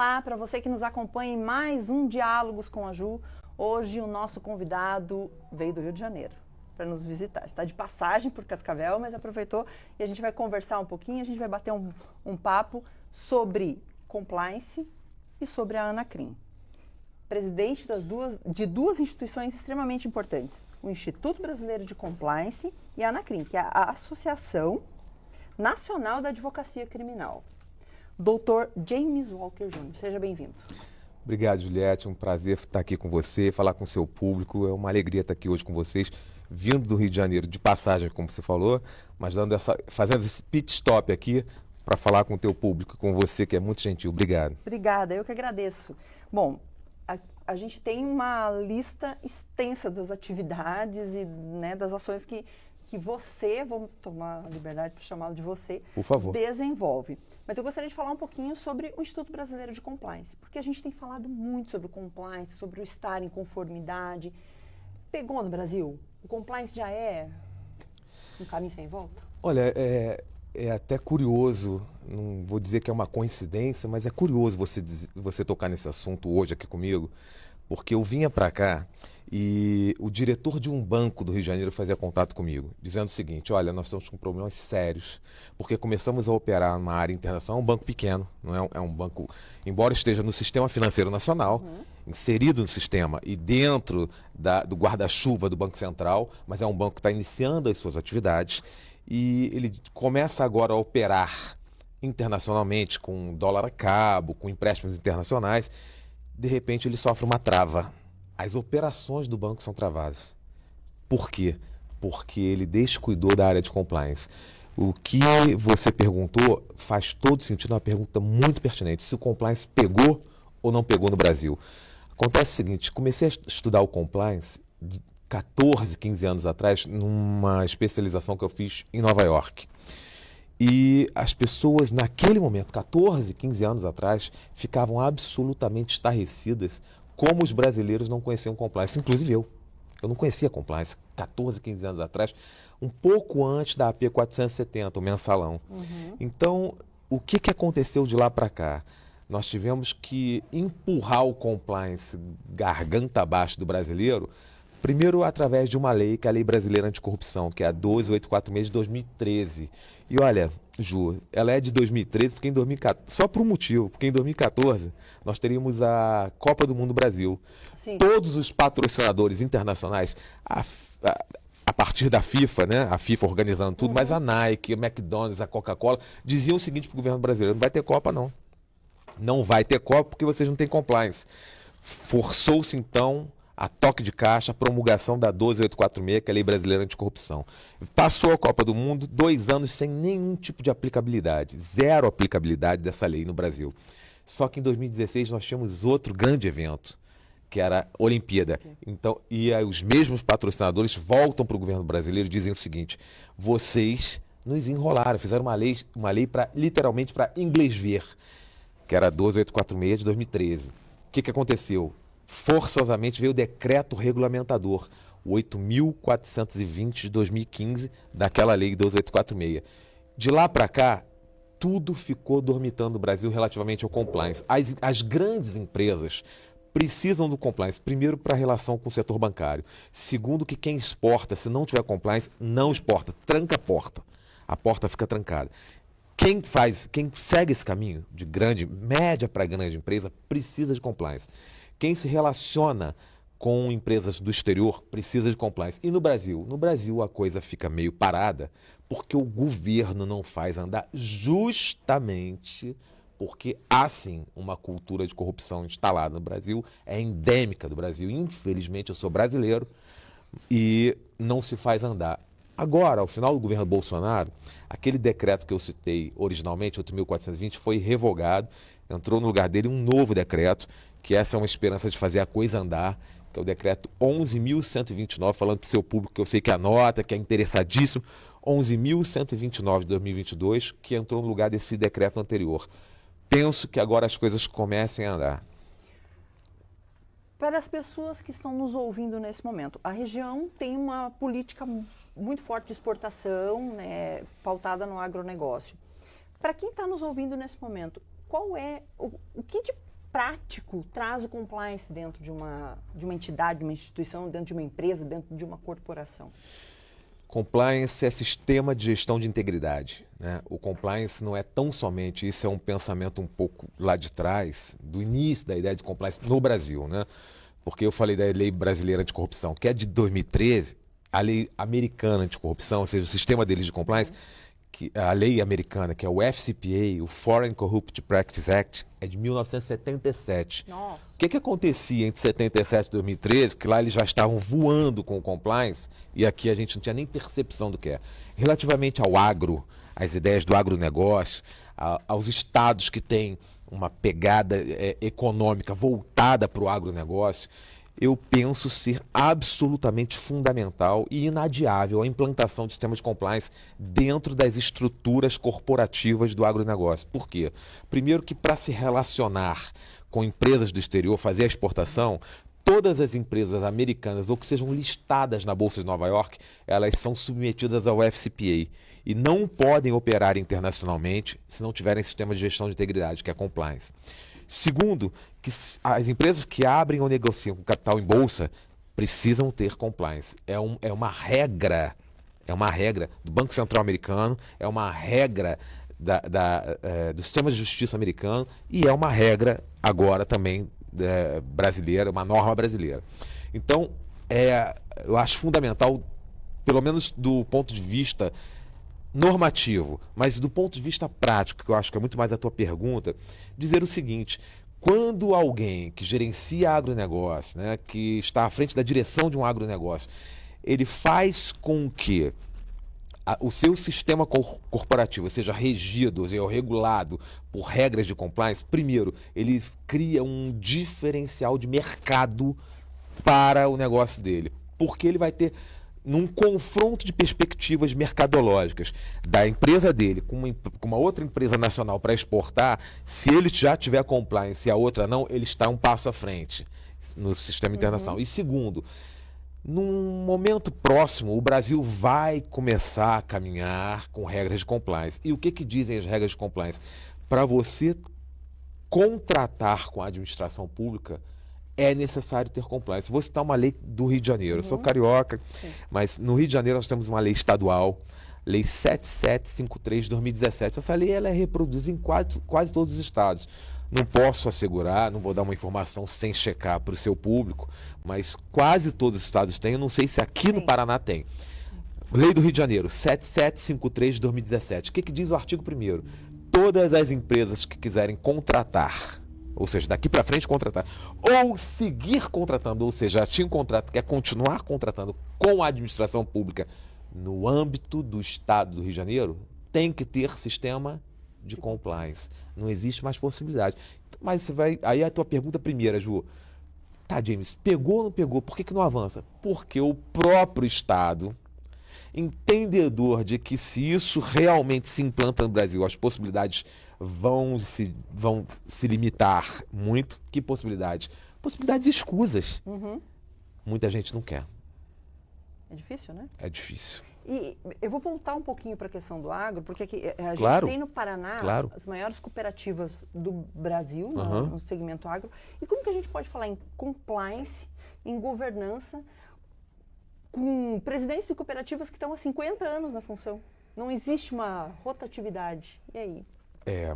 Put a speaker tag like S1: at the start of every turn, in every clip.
S1: Olá para você que nos acompanha em mais um Diálogos com a Ju. Hoje o nosso convidado veio do Rio de Janeiro para nos visitar. Está de passagem por Cascavel, mas aproveitou e a gente vai conversar um pouquinho, a gente vai bater um papo sobre compliance e sobre a Anacrim. Presidente de duas instituições extremamente importantes, o Instituto Brasileiro de Compliance e a Anacrim, que é a Associação Nacional da Advocacia Criminal. Dr. James Walker Jr., seja bem-vindo.
S2: Obrigado, Juliette. É um prazer estar aqui com você, falar com o seu público. É uma alegria estar aqui hoje com vocês, vindo do Rio de Janeiro, de passagem, como você falou, mas fazendo esse pit stop aqui para falar com o teu público, com você, que é muito gentil. Obrigado.
S1: Obrigada, eu que agradeço. Bom, a gente tem uma lista extensa das atividades e das ações que você, vamos tomar a liberdade para chamá-lo de você,
S2: por favor,
S1: desenvolve. Mas eu gostaria de falar um pouquinho sobre o Instituto Brasileiro de Compliance, porque a gente tem falado muito sobre o compliance, sobre o estar em conformidade. Pegou no Brasil? O compliance já é um caminho sem volta?
S2: Olha, é até curioso, não vou dizer que é uma coincidência, mas é curioso você tocar nesse assunto hoje aqui comigo, porque eu vinha para cá e o diretor de um banco do Rio de Janeiro fazia contato comigo, dizendo o seguinte: olha, nós estamos com problemas sérios, porque começamos a operar numa área internacional, um banco pequeno, não é um banco, embora esteja no sistema financeiro nacional, inserido no sistema e dentro do guarda-chuva do Banco Central, mas é um banco que está iniciando as suas atividades e ele começa agora a operar internacionalmente com dólar a cabo, com empréstimos internacionais. De repente ele sofre uma trava. As operações do banco são travadas. Por quê? Porque ele descuidou da área de compliance. O que você perguntou faz todo sentido, é uma pergunta muito pertinente. Se o compliance pegou ou não pegou no Brasil. Acontece o seguinte: comecei a estudar o compliance de 14, 15 anos atrás, numa especialização que eu fiz em Nova York. E as pessoas, naquele momento, 14, 15 anos atrás, ficavam absolutamente estarrecidas como os brasileiros não conheciam compliance. Inclusive eu não conhecia compliance 14, 15 anos atrás, um pouco antes da AP 470, o mensalão. Então, o que aconteceu de lá para cá? Nós tivemos que empurrar o compliance garganta abaixo do brasileiro, primeiro através de uma lei, que é a Lei Brasileira Anticorrupção, que é a 12846 de 2013. E olha, Ju, ela é de 2013, porque em 2014, só por um motivo, porque em 2014 nós teríamos a Copa do Mundo Brasil.
S1: Sim.
S2: Todos os patrocinadores internacionais, a partir da FIFA, né? A FIFA organizando tudo, mas a Nike, a McDonald's, a Coca-Cola, diziam o seguinte para o governo brasileiro: não vai ter Copa não. Não vai ter Copa porque vocês não têm compliance. Forçou-se então a toque de caixa, a promulgação da 12846, que é a Lei Brasileira Anticorrupção. Passou a Copa do Mundo, 2 anos sem nenhum tipo de aplicabilidade, zero aplicabilidade dessa lei no Brasil. Só que em 2016 nós tínhamos outro grande evento, que era a Olimpíada. Então, e aí os mesmos patrocinadores voltam para o governo brasileiro e dizem o seguinte: vocês nos enrolaram, fizeram uma lei literalmente para inglês ver, que era a 12846 de 2013. O que aconteceu? Forçosamente veio o decreto regulamentador, o 8.420 de 2015, daquela lei 12846. De lá para cá, tudo ficou dormitando no Brasil relativamente ao compliance. As grandes empresas precisam do compliance, primeiro para a relação com o setor bancário. Segundo, que quem exporta, se não tiver compliance, não exporta, tranca a porta fica trancada. Quem segue esse caminho de média para grande empresa precisa de compliance. Quem se relaciona com empresas do exterior precisa de compliance. E no Brasil? No Brasil a coisa fica meio parada porque o governo não faz andar, justamente porque há sim uma cultura de corrupção instalada no Brasil, é endêmica do Brasil. Infelizmente eu sou brasileiro e não se faz andar. Agora, ao final do governo Bolsonaro, aquele decreto que eu citei originalmente, 8.420, foi revogado, entrou no lugar dele um novo decreto, que essa é uma esperança de fazer a coisa andar, que é o decreto 11.129, falando para o seu público, que eu sei que anota, que é interessadíssimo, 11.129 de 2022, que entrou no lugar desse decreto anterior. Penso que agora as coisas comecem a andar.
S1: Para as pessoas que estão nos ouvindo nesse momento, a região tem uma política muito forte de exportação, pautada no agronegócio. Para quem está nos ouvindo nesse momento, qual é o que de prático traz o compliance dentro de uma entidade, de uma instituição, dentro de uma empresa, dentro de uma corporação?
S2: Compliance é sistema de gestão de integridade, né? O compliance não é tão somente, isso é um pensamento um pouco lá de trás, do início da ideia de compliance no Brasil, né? Porque eu falei da lei brasileira anticorrupção, que é de 2013, a lei americana anticorrupção, ou seja, o sistema deles de compliance, a lei americana, que é o FCPA, o Foreign Corrupt Practice Act, é de 1977.
S1: Nossa.
S2: O que acontecia entre 77 e 2013, que lá eles já estavam voando com o compliance, e aqui a gente não tinha nem percepção do que é. Relativamente ao agro, às ideias do agronegócio, aos estados que têm uma pegada econômica voltada para o agronegócio, eu penso ser absolutamente fundamental e inadiável a implantação de sistemas de compliance dentro das estruturas corporativas do agronegócio. Por quê? Primeiro que para se relacionar com empresas do exterior, fazer a exportação, todas as empresas americanas ou que sejam listadas na Bolsa de Nova York, elas são submetidas ao FCPA e não podem operar internacionalmente se não tiverem sistema de gestão de integridade, que é compliance. Segundo, que as empresas que abrem ou negociam com capital em bolsa precisam ter compliance. É uma regra do Banco Central americano, é uma regra do sistema de justiça americano e é uma regra agora também brasileira, uma norma brasileira. Então, eu acho fundamental, pelo menos do ponto de vista normativo, mas do ponto de vista prático, que eu acho que é muito mais a tua pergunta, dizer o seguinte: quando alguém que gerencia agronegócio, né, que está à frente da direção de um agronegócio, ele faz com que o seu sistema corporativo seja regido, ou regulado por regras de compliance, primeiro, ele cria um diferencial de mercado para o negócio dele, porque ele vai ter num confronto de perspectivas mercadológicas da empresa dele com uma outra empresa nacional para exportar, se ele já tiver compliance e a outra não, ele está um passo à frente no sistema internacional. E segundo, num momento próximo, o Brasil vai começar a caminhar com regras de compliance. E o que dizem as regras de compliance? Para você contratar com a administração pública, é necessário ter compliance. Vou citar uma lei do Rio de Janeiro. Eu sou carioca, mas no Rio de Janeiro nós temos uma lei estadual, Lei 7753 de 2017. Essa lei ela é reproduzida em quase todos os estados. Não posso assegurar, não vou dar uma informação sem checar para o seu público, mas quase todos os estados têm. Eu não sei se aqui no Paraná tem. Lei do Rio de Janeiro, 7753 de 2017. O que diz o artigo 1º? Todas as empresas que quiserem contratar, ou seja, daqui para frente contratar, ou seguir contratando, ou seja, já tinha um contrato, quer continuar contratando com a administração pública no âmbito do Estado do Rio de Janeiro, tem que ter sistema de compliance. Não existe mais possibilidade. Mas você vai. Aí a tua pergunta primeira, Ju. Tá, James, pegou ou não pegou? Por que não avança? Porque o próprio Estado, entendedor de que se isso realmente se implanta no Brasil, as possibilidades vão se limitar muito. Que possibilidades? Possibilidades escusas. Muita gente não quer.
S1: É difícil, né?
S2: É difícil.
S1: E eu vou voltar um pouquinho para a questão do agro, porque aqui, a
S2: Claro.
S1: gente tem no Paraná as maiores cooperativas do Brasil, no segmento agro. E como que a gente pode falar em compliance, em governança, com presidentes de cooperativas que estão há 50 anos na função? Não existe uma rotatividade. E aí?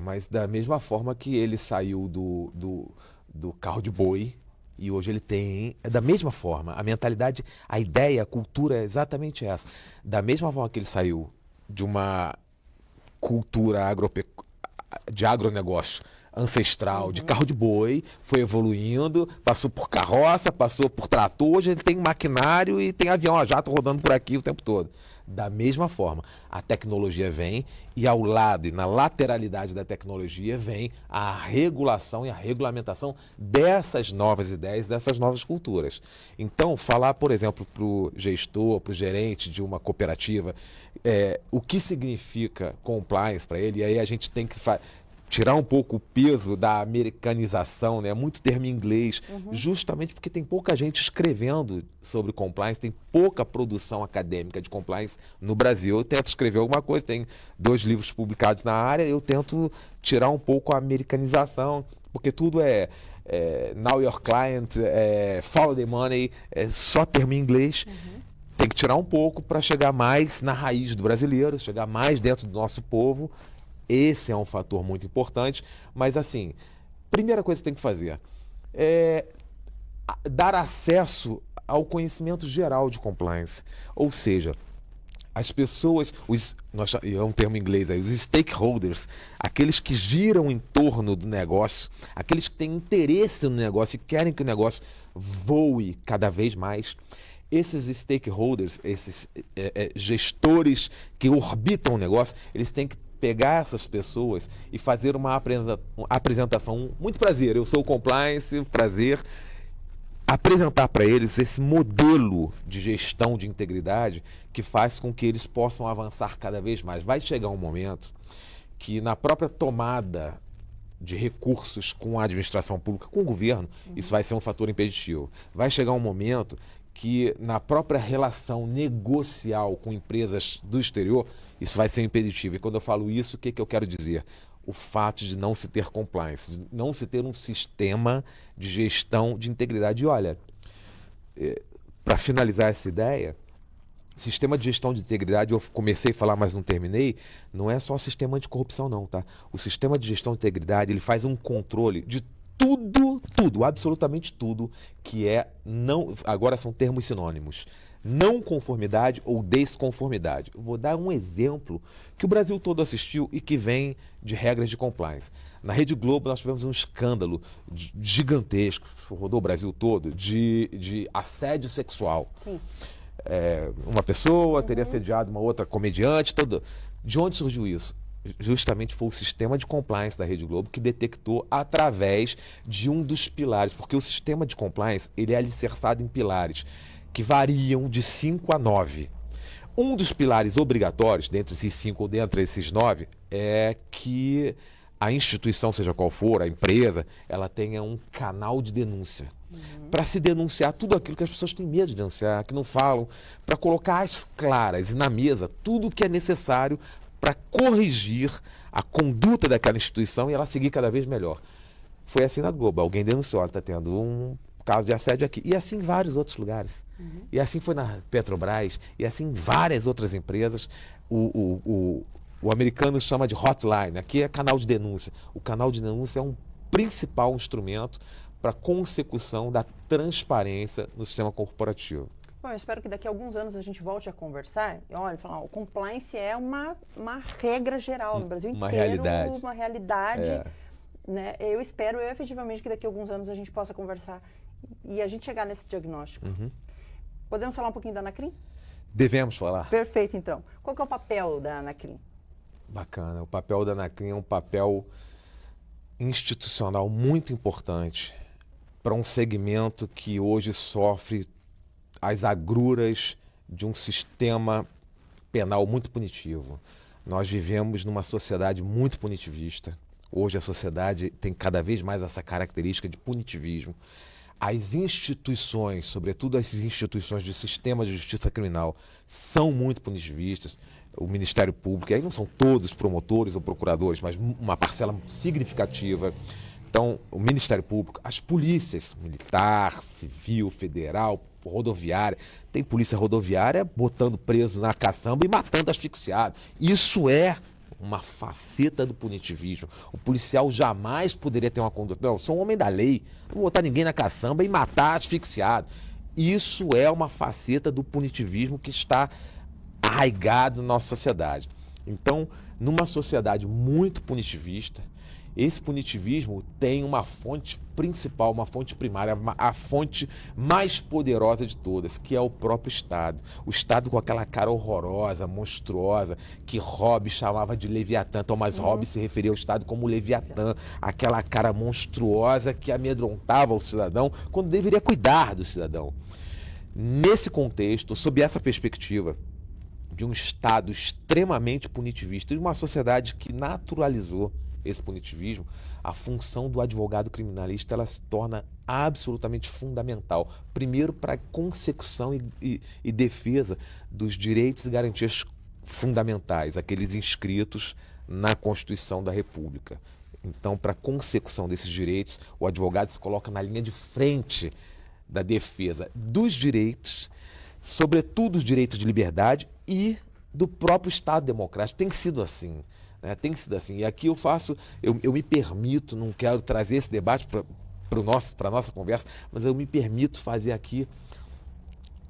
S2: Mas da mesma forma que ele saiu do carro de boi, e hoje ele tem, da mesma forma, a mentalidade, a ideia, a cultura é exatamente essa. Da mesma forma que ele saiu de uma cultura de agronegócio ancestral, de carro de boi, foi evoluindo, passou por carroça, passou por trator, hoje ele tem maquinário e tem avião a jato rodando por aqui o tempo todo. Da mesma forma, a tecnologia vem e ao lado e na lateralidade da tecnologia vem a regulação e a regulamentação dessas novas ideias, dessas novas culturas. Então, falar, por exemplo, para o gestor, para o gerente de uma cooperativa, o que significa compliance para ele, e aí a gente tem que tirar um pouco o peso da americanização, né? Muito termo em inglês, justamente porque tem pouca gente escrevendo sobre compliance, tem pouca produção acadêmica de compliance no Brasil. Eu tento escrever alguma coisa, tem 2 livros publicados na área, eu tento tirar um pouco a americanização, porque tudo now your client, follow the money, é só termo em inglês. Tem que tirar um pouco para chegar mais na raiz do brasileiro, chegar mais dentro do nosso povo. Esse é um fator muito importante, mas assim, primeira coisa que tem que fazer é dar acesso ao conhecimento geral de compliance. Ou seja, as pessoas, é um termo em inglês aí, os stakeholders, aqueles que giram em torno do negócio, aqueles que têm interesse no negócio e querem que o negócio voe cada vez mais. Esses stakeholders, esses gestores que orbitam o negócio, eles têm que pegar essas pessoas e fazer uma apresentação. Muito prazer, eu sou o compliance, prazer. Apresentar para eles esse modelo de gestão de integridade que faz com que eles possam avançar cada vez mais. Vai chegar um momento que na própria tomada de recursos com a administração pública, com o governo, isso vai ser um fator impeditivo. Vai chegar um momento que na própria relação negocial com empresas do exterior, isso vai ser impeditivo. E quando eu falo isso, o que eu quero dizer? O fato de não se ter compliance, de não se ter um sistema de gestão de integridade. E olha, para finalizar essa ideia, sistema de gestão de integridade, eu comecei a falar, mas não terminei, não é só o sistema anticorrupção não, tá? O sistema de gestão de integridade, ele faz um controle de tudo, absolutamente tudo, que não, agora são termos sinônimos, não conformidade ou desconformidade. Eu vou dar um exemplo que o Brasil todo assistiu e que vem de regras de compliance. Na Rede Globo nós tivemos um escândalo gigantesco, rodou o Brasil todo, de assédio sexual.
S1: Sim.
S2: Uma pessoa teria assediado uma outra comediante. De onde surgiu isso? Justamente foi o sistema de compliance da Rede Globo que detectou através de um dos pilares, porque o sistema de compliance ele é alicerçado em pilares que variam de 5 a 9. Um dos pilares obrigatórios, dentre esses 5 ou dentre esses 9, é que a instituição, seja qual for, a empresa, ela tenha um canal de denúncia. Para se denunciar tudo aquilo que as pessoas têm medo de denunciar, que não falam, para colocar às claras e na mesa tudo o que é necessário para corrigir a conduta daquela instituição e ela seguir cada vez melhor. Foi assim na Globo, alguém denunciou, está tendo um caso de assédio aqui, e assim em vários outros lugares. E assim foi na Petrobras, e assim em várias outras empresas. O americano chama de hotline, aqui é canal de denúncia. O canal de denúncia é um principal instrumento para a consecução da transparência no sistema corporativo.
S1: Bom, eu espero que daqui a alguns anos a gente volte a conversar e olha, falar, o compliance é uma regra geral no Brasil inteiro, uma realidade. Né? Eu espero efetivamente que daqui a alguns anos a gente possa conversar e a gente chegar nesse diagnóstico. Podemos falar um pouquinho da Anacrim?
S2: Devemos falar.
S1: Perfeito, então. Qual que é o papel da Anacrim?
S2: Bacana. O papel da Anacrim é um papel institucional muito importante para um segmento que hoje sofre as agruras de um sistema penal muito punitivo. Nós vivemos numa sociedade muito punitivista. Hoje a sociedade tem cada vez mais essa característica de punitivismo. As instituições, sobretudo as instituições de sistema de justiça criminal, são muito punitivistas. O Ministério Público, aí não são todos promotores ou procuradores, mas uma parcela significativa. Então, o Ministério Público, as polícias, militar, civil, federal, rodoviária, tem polícia rodoviária botando preso na caçamba e matando asfixiado. Isso é uma faceta do punitivismo. O policial jamais poderia ter uma conduta. Não, eu sou um homem da lei, não vou botar ninguém na caçamba e matar asfixiado. Isso é uma faceta do punitivismo que está arraigado na nossa sociedade. Então, numa sociedade muito punitivista, esse punitivismo tem uma fonte principal, uma fonte primária, a fonte mais poderosa de todas, que é o próprio Estado. O Estado com aquela cara horrorosa, monstruosa, que Hobbes chamava de Leviatã. Thomas Hobbes se referia ao Estado como Leviatã, aquela cara monstruosa que amedrontava o cidadão quando deveria cuidar do cidadão. Nesse contexto, sob essa perspectiva de um Estado extremamente punitivista e uma sociedade que naturalizou esse punitivismo, a função do advogado criminalista ela se torna absolutamente fundamental. Primeiro, para a consecução e defesa dos direitos e garantias fundamentais, aqueles inscritos na Constituição da República. Então, para a consecução desses direitos, o advogado se coloca na linha de frente da defesa dos direitos, sobretudo os direitos de liberdade e do próprio Estado democrático. Tem sido assim, né? Tem sido assim. E aqui eu me permito, não quero trazer esse debate para a nossa conversa, mas eu me permito fazer aqui,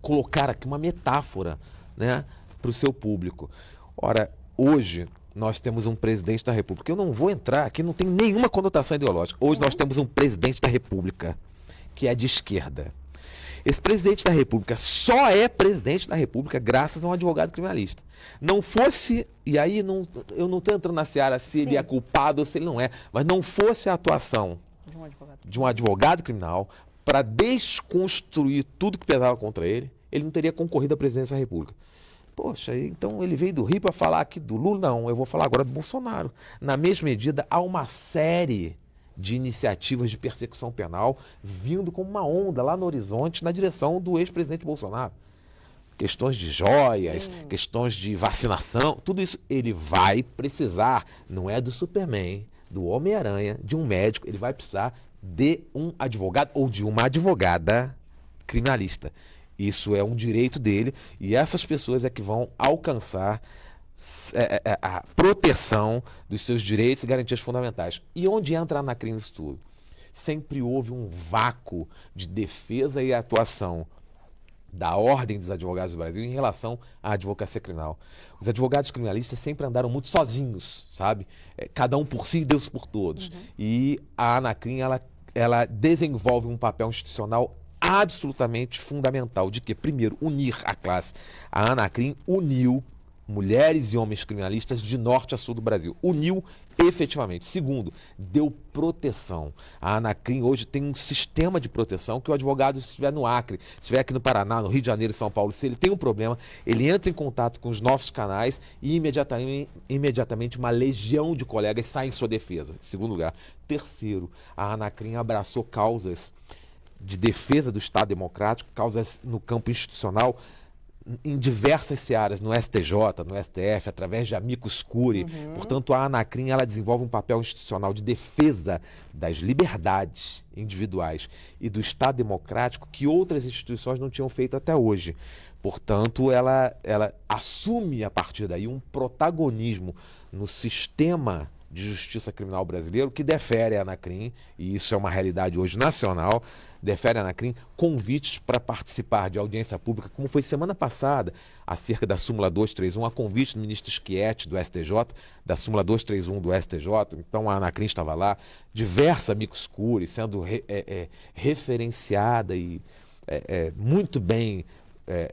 S2: colocar aqui uma metáfora, né, para o seu público. Ora, hoje nós temos um presidente da República. Eu não vou entrar aqui, não tem nenhuma conotação ideológica. Hoje nós temos um presidente da República que é de esquerda. Esse presidente da República só é presidente da República graças a um advogado criminalista. Não fosse, e aí eu não estou entrando na seara se ele é culpado ou se ele não é, mas não fosse a atuação de um advogado criminal para desconstruir tudo que pesava contra ele, ele não teria concorrido à presidência da República. Poxa, então ele veio do Rio para falar aqui do Lula? Não, eu vou falar agora do Bolsonaro. Na mesma medida, há uma série de iniciativas de persecução penal vindo como uma onda lá no horizonte na direção do ex-presidente Bolsonaro. Questões de joias, questões de vacinação, tudo isso ele vai precisar, não é do Superman, do Homem-Aranha, de um médico, ele vai precisar de um advogado ou de uma advogada criminalista. Isso é um direito dele e essas pessoas é que vão alcançar a proteção dos seus direitos e garantias fundamentais. E onde entra a Anacrim nisso tudo? Sempre houve um vácuo de defesa e atuação da Ordem dos Advogados do Brasil em relação à advocacia criminal. Os advogados criminalistas sempre andaram muito sozinhos, sabe? Cada um por si e Deus por todos. E a Anacrim, ela desenvolve um papel institucional absolutamente fundamental de que, primeiro, unir a classe. A Anacrim uniu mulheres e homens criminalistas de norte a sul do Brasil. Uniu efetivamente. Segundo, deu proteção. A Anacrim hoje tem um sistema de proteção que o advogado, se estiver no Acre, se estiver aqui no Paraná, no Rio de Janeiro e São Paulo, se ele tem um problema, ele entra em contato com os nossos canais e imediatamente uma legião de colegas sai em sua defesa. Segundo lugar. Terceiro, a Anacrim abraçou causas de defesa do Estado Democrático, causas no campo institucional, em diversas searas, no STJ, no STF, através de amicus curiae. Portanto, a Anacrim ela desenvolve um papel institucional de defesa das liberdades individuais e do Estado Democrático que outras instituições não tinham feito até hoje. Portanto, ela assume, a partir daí, um protagonismo no sistema de justiça criminal brasileiro que defere a Anacrim, e isso é uma realidade hoje nacional, defere a Anacrim convites para participar de audiência pública, como foi semana passada, acerca da súmula 231, a convite do ministro Schietti, do STJ, da súmula 231 do STJ. Então a Anacrim estava lá, diversas amicus curiae, sendo referenciada e muito bem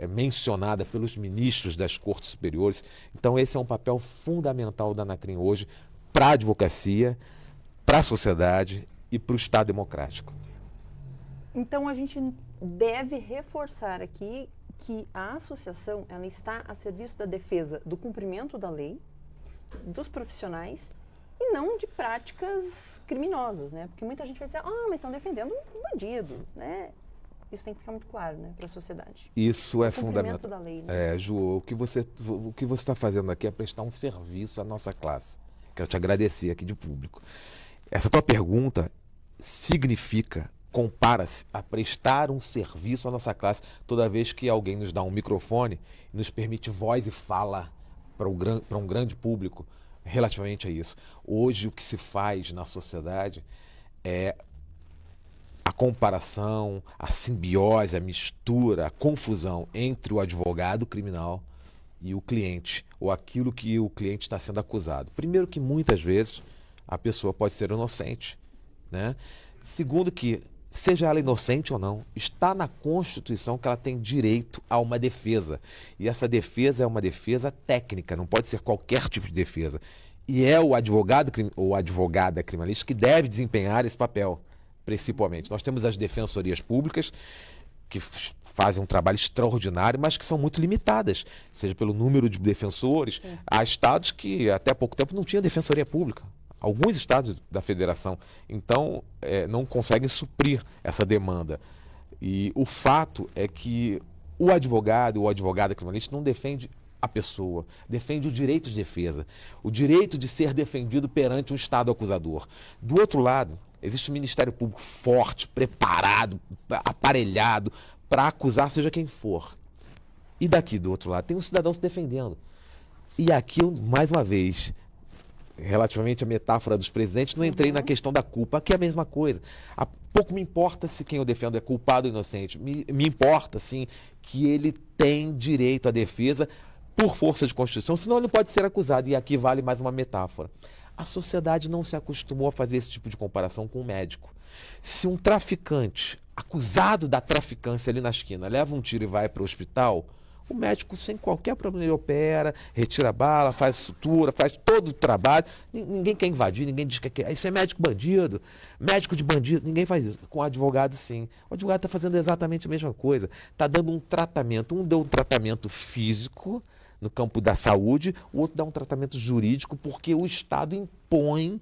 S2: mencionada pelos ministros das cortes superiores. Então esse é um papel fundamental da Anacrim hoje para a advocacia, para a sociedade e para o Estado democrático.
S1: Então a gente deve reforçar aqui que a associação ela está a serviço da defesa do cumprimento da lei, dos profissionais e não de práticas criminosas, né? Porque muita gente vai dizer, mas estão defendendo um bandido, né? Isso tem que ficar muito claro, né, para a sociedade.
S2: Isso é fundamental.
S1: Da lei, né?
S2: Ju, o que você está fazendo aqui é prestar um serviço à nossa classe. Quero te agradecer aqui de público. Essa tua pergunta compara-se a prestar um serviço à nossa classe toda vez que alguém nos dá um microfone e nos permite voz e fala para um grande público relativamente a isso. Hoje o que se faz na sociedade é a comparação, a simbiose, a mistura, a confusão entre o advogado criminal e o cliente, ou aquilo que o cliente está sendo acusado. Primeiro que muitas vezes a pessoa pode ser inocente, né? Segundo que, seja ela inocente ou não, está na Constituição que ela tem direito a uma defesa. E essa defesa é uma defesa técnica, não pode ser qualquer tipo de defesa. E é o advogado ou advogada criminalista que deve desempenhar esse papel, principalmente. Nós temos as defensorias públicas, que fazem um trabalho extraordinário, mas que são muito limitadas, seja pelo número de defensores. Sim. Há estados que até há pouco tempo não tinham defensoria pública. Alguns estados da federação, então, não conseguem suprir essa demanda. E o fato é que o advogado ou advogada criminalista não defende a pessoa, defende o direito de defesa, o direito de ser defendido perante um Estado acusador. Do outro lado, existe um Ministério Público forte, preparado, aparelhado para acusar seja quem for. E daqui do outro lado tem um cidadão se defendendo. E aqui, mais uma vez, relativamente à metáfora dos presidentes, não entrei na questão da culpa, aqui é a mesma coisa. Pouco me importa se quem eu defendo é culpado ou inocente. Me importa, sim, que ele tem direito à defesa por força de Constituição, senão ele não pode ser acusado. E aqui vale mais uma metáfora. A sociedade não se acostumou a fazer esse tipo de comparação com o médico. Se um traficante acusado da traficância ali na esquina leva um tiro e vai para o hospital, o médico, sem qualquer problema, ele opera, retira a bala, faz sutura, faz todo o trabalho. Ninguém quer invadir, ninguém diz que quer. Isso é médico bandido, médico de bandido. Ninguém faz isso. Com o advogado, sim. O advogado está fazendo exatamente a mesma coisa. Está dando um tratamento. Um deu um tratamento físico no campo da saúde, o outro dá um tratamento jurídico, porque o Estado impõe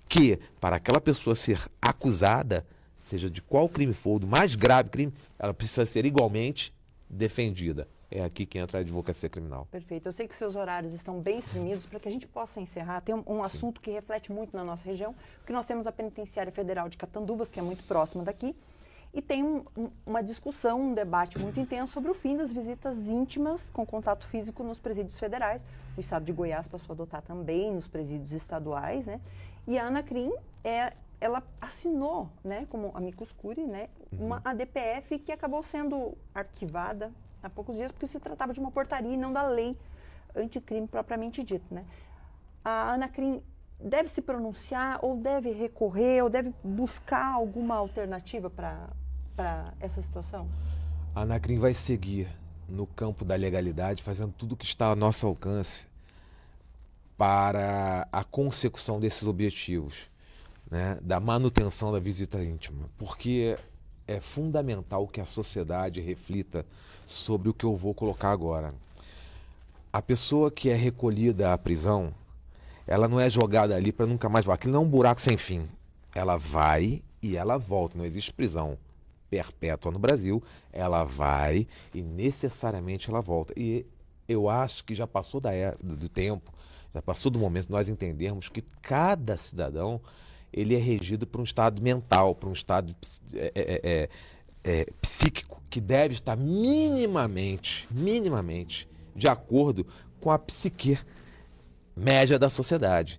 S2: que, para aquela pessoa ser acusada, seja de qual crime for, do mais grave crime, ela precisa ser igualmente defendida. É aqui que entra a advocacia criminal.
S1: Perfeito. Eu sei que seus horários estão bem exprimidos para que a gente possa encerrar. Tem um assunto que reflete muito na nossa região, porque nós temos a Penitenciária Federal de Catanduvas, que é muito próxima daqui, e tem uma discussão, um debate muito intenso sobre o fim das visitas íntimas com contato físico nos presídios federais. O estado de Goiás passou a adotar também nos presídios estaduais, né? E a Anacrim, ela assinou, né, como amicus curiae, né, uma ADPF que acabou sendo arquivada há poucos dias, porque se tratava de uma portaria e não da lei anticrime propriamente dito, né? A Anacrim deve se pronunciar, ou deve recorrer, ou deve buscar alguma alternativa para essa situação?
S2: A Anacrim vai seguir no campo da legalidade, fazendo tudo o que está ao nosso alcance para a consecução desses objetivos, né? Da manutenção da visita íntima, porque é fundamental que a sociedade reflita sobre o que eu vou colocar agora. A pessoa que é recolhida à prisão, ela não é jogada ali para nunca mais voltar. Aquilo não é um buraco sem fim. Ela vai e ela volta. Não existe prisão perpétua no Brasil. Ela vai e necessariamente ela volta. E eu acho que já passou do tempo, já passou do momento de nós entendermos que cada cidadão ele é regido por um estado mental, por um estado psíquico, que deve estar minimamente de acordo com a psique média da sociedade.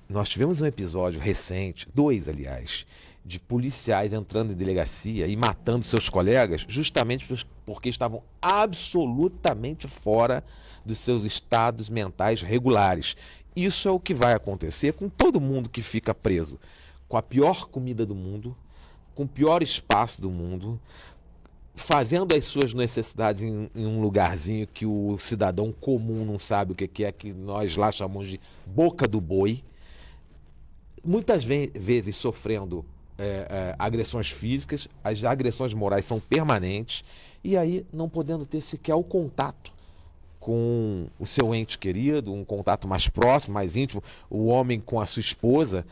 S2: Nós tivemos um episódio recente, 2 aliás, de policiais entrando em delegacia e matando seus colegas justamente porque estavam absolutamente fora dos seus estados mentais regulares. Isso é o que vai acontecer com todo mundo que fica preso, com a pior comida do mundo, com o pior espaço do mundo, fazendo as suas necessidades em um lugarzinho que o cidadão comum não sabe o que é, que nós lá chamamos de boca do boi, muitas vezes sofrendo agressões físicas, as agressões morais são permanentes, e aí não podendo ter sequer o contato com o seu ente querido, um contato mais próximo, mais íntimo, o homem com a sua esposa,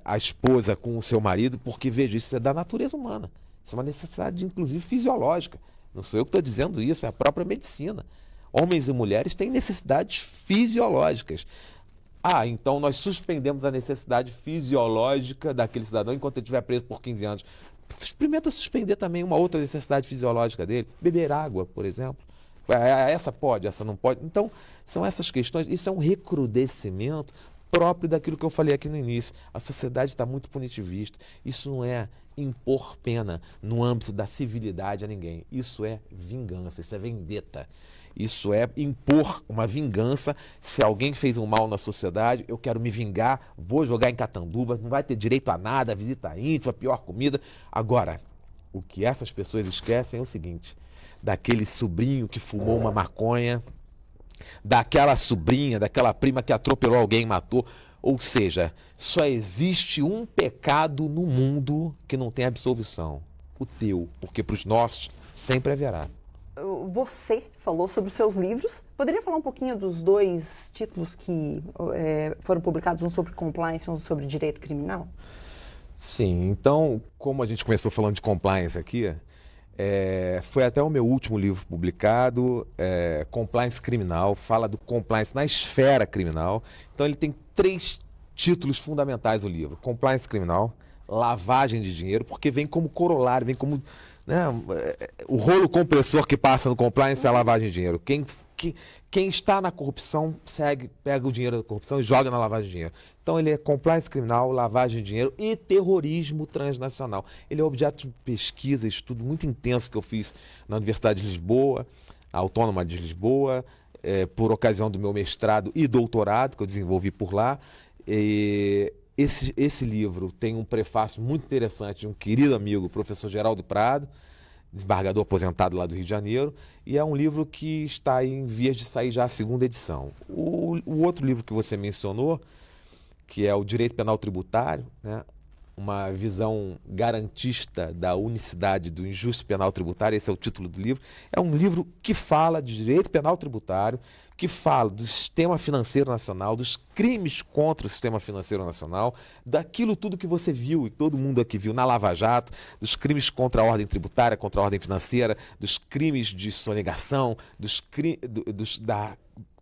S2: a esposa com o seu marido, porque, veja, isso é da natureza humana. Isso é uma necessidade, inclusive, fisiológica. Não sou eu que estou dizendo isso, é a própria medicina. Homens e mulheres têm necessidades fisiológicas. Então nós suspendemos a necessidade fisiológica daquele cidadão enquanto ele estiver preso por 15 anos. Experimenta suspender também uma outra necessidade fisiológica dele. Beber água, por exemplo. Essa pode, essa não pode. Então, são essas questões. Isso é um recrudescimento próprio daquilo que eu falei aqui no início. A sociedade está muito punitivista. Isso não é impor pena no âmbito da civilidade a ninguém. Isso é vingança, isso é vendetta. Isso é impor uma vingança. Se alguém fez um mal na sociedade, eu quero me vingar, vou jogar em Catanduvas, não vai ter direito a nada, visita íntima, pior comida. Agora, o que essas pessoas esquecem é o seguinte: daquele sobrinho que fumou uma maconha, daquela sobrinha, daquela prima que atropelou alguém e matou. Ou seja, só existe um pecado no mundo que não tem absolvição: o teu, porque para os nossos sempre haverá.
S1: Você falou sobre os seus livros. Poderia falar um pouquinho dos 2 títulos que foram publicados, um sobre compliance e um sobre direito criminal?
S2: Sim, então, como a gente começou falando de compliance aqui, Foi até o meu último livro publicado, Compliance Criminal, fala do compliance na esfera criminal. Então ele tem 3 títulos fundamentais o livro. Compliance Criminal, lavagem de dinheiro, porque vem como corolário, vem como, né, o rolo compressor que passa no compliance é a lavagem de dinheiro. Quem está na corrupção pega o dinheiro da corrupção e joga na lavagem de dinheiro. Então ele é compliance criminal, lavagem de dinheiro e terrorismo transnacional. Ele é objeto de pesquisa, estudo muito intenso que eu fiz na Universidade de Lisboa, Autônoma de Lisboa, por ocasião do meu mestrado e doutorado que eu desenvolvi por lá. Esse livro tem um prefácio muito interessante de um querido amigo, o professor Geraldo Prado, desembargador aposentado lá do Rio de Janeiro, e é um livro que está em vias de sair já a 2ª edição. O outro livro que você mencionou, que é o Direito Penal Tributário, né? Uma visão garantista da unicidade do injusto penal tributário, esse é o título do livro. É um livro que fala de direito penal tributário, que fala do sistema financeiro nacional, dos crimes contra o sistema financeiro nacional, daquilo tudo que você viu e todo mundo aqui viu na Lava Jato, dos crimes contra a ordem tributária, contra a ordem financeira, dos crimes de sonegação,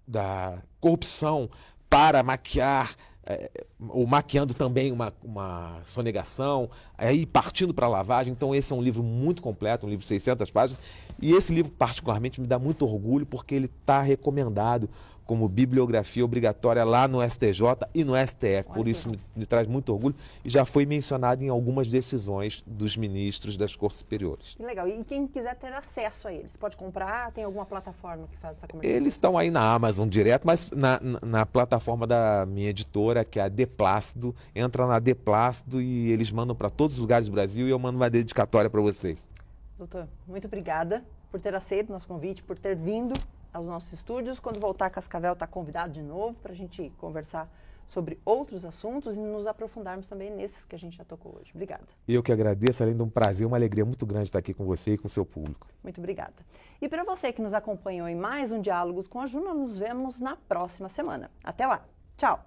S2: da corrupção para maquiar, ou maquiando também uma sonegação, aí partindo para a lavagem. Então esse é um livro muito completo, um livro de 600 páginas, e esse livro particularmente me dá muito orgulho porque ele está recomendado como bibliografia obrigatória lá no STJ e no STF, por isso me traz muito orgulho e já foi mencionado em algumas decisões dos ministros das Cortes Superiores.
S1: Que legal. E quem quiser ter acesso a eles, pode comprar? Tem alguma plataforma que faz essa comercialização?
S2: Eles estão aí na Amazon direto, mas na plataforma da minha editora, que é a Deplácido, entra na Deplácido e eles mandam para todos os lugares do Brasil e eu mando uma dedicatória para vocês.
S1: Doutor, muito obrigada por ter aceito o nosso convite, por ter vindo aos nossos estúdios. Quando voltar a Cascavel, está convidado de novo para a gente conversar sobre outros assuntos e nos aprofundarmos também nesses que a gente já tocou hoje. Obrigada.
S2: Eu que agradeço, além de um prazer, uma alegria muito grande estar aqui com você e com o seu público.
S1: Muito obrigada. E para você que nos acompanhou em mais um Diálogos com a Ju, nós nos vemos na próxima semana. Até lá. Tchau.